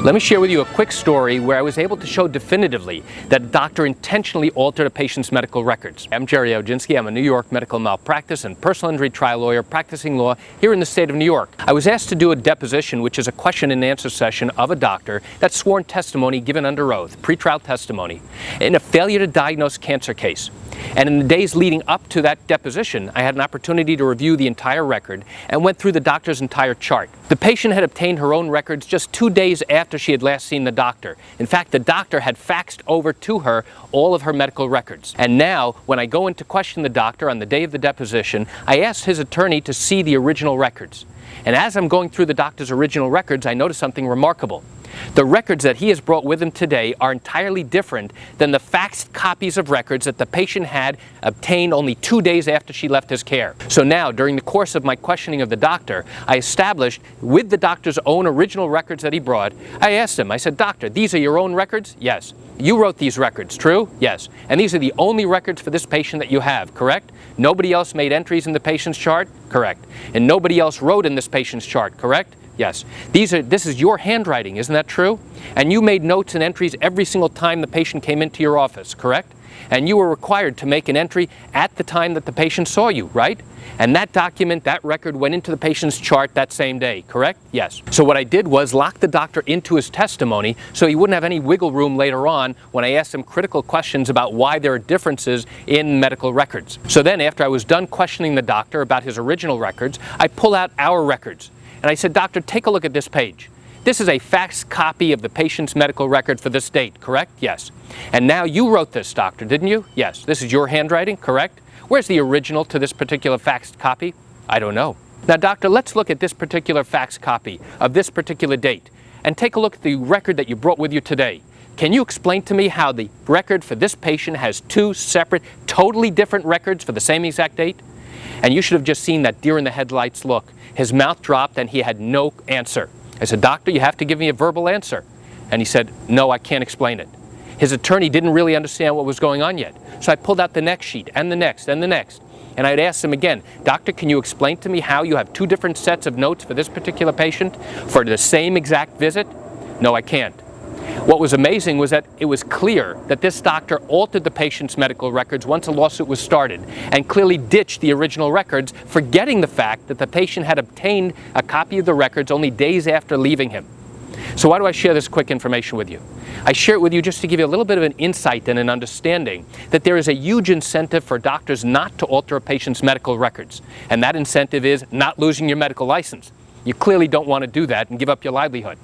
Let me share with you a quick story where I was able to show definitively that a doctor intentionally altered a patient's medical records. I'm Gerry Oginski. I'm a New York medical malpractice and personal injury trial lawyer practicing law here in the state of New York. I was asked to do a deposition, which is a question and answer session of a doctor that's sworn testimony given under oath, pretrial testimony, in a failure to diagnose cancer case. And in the days leading up to that deposition, I had an opportunity to review the entire record and went through the doctor's entire chart. The patient had obtained her own records just 2 days after she had last seen the doctor. In fact, the doctor had faxed over to her all of her medical records. And now, when I go in to question the doctor on the day of the deposition, I asked his attorney to see the original records. And as I'm going through the doctor's original records, I noticed something remarkable. The records that he has brought with him today are entirely different than the faxed copies of records that the patient had obtained only 2 days after she left his care. So now, during the course of my questioning of the doctor, I established with the doctor's own original records that he brought, I asked him, I said, "Doctor, these are your own records?" "Yes." "You wrote these records, true?" "Yes." "And these are the only records for this patient that you have, correct? Nobody else made entries in the patient's chart?" "Correct." "And nobody else wrote in this patient's chart, correct?" "Yes." This is your handwriting, isn't that true? And you made notes and entries every single time the patient came into your office, correct? And you were required to make an entry at the time that the patient saw you, right? And that document, that record, went into the patient's chart that same day, correct? Yes. So what I did was lock the doctor into his testimony so he wouldn't have any wiggle room later on when I asked him critical questions about why there are differences in medical records. So then, after I was done questioning the doctor about his original records, I pull out our records. And I said, "Doctor, take a look at this page. This is a faxed copy of the patient's medical record for this date, correct?" "Yes." "And now you wrote this, doctor, didn't you?" "Yes." "This is your handwriting, correct? Where's the original to this particular faxed copy?" "I don't know." "Now, doctor, let's look at this particular faxed copy of this particular date and take a look at the record that you brought with you today. Can you explain to me how the record for this patient has two separate, totally different records for the same exact date?" And you should have just seen that deer in the headlights look. His mouth dropped and he had no answer. I said, "Doctor, you have to give me a verbal answer." And he said, "No, I can't explain it." His attorney didn't really understand what was going on yet. So I pulled out the next sheet and the next and the next. And I'd asked him again, "Doctor, can you explain to me how you have two different sets of notes for this particular patient for the same exact visit?" "No, I can't." What was amazing was that it was clear that this doctor altered the patient's medical records once a lawsuit was started and clearly ditched the original records, forgetting the fact that the patient had obtained a copy of the records only days after leaving him. So why do I share this quick information with you? I share it with you just to give you a little bit of an insight and an understanding that there is a huge incentive for doctors not to alter a patient's medical records. And that incentive is not losing your medical license. You clearly don't want to do that and give up your livelihood.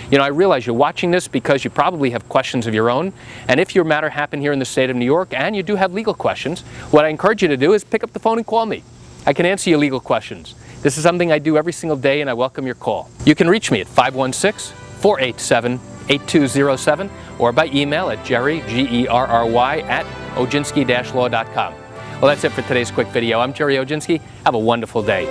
You know, I realize you're watching this because you probably have questions of your own, and if your matter happened here in the state of New York and you do have legal questions, what I encourage you to do is pick up the phone and call me. I can answer your legal questions. This is something I do every single day, and I welcome your call. You can reach me at 516-487-8207 or by email at Gerry, Gerry, at Oginski-law.com. Well, that's it for today's quick video. I'm Gerry Oginski. Have a wonderful day.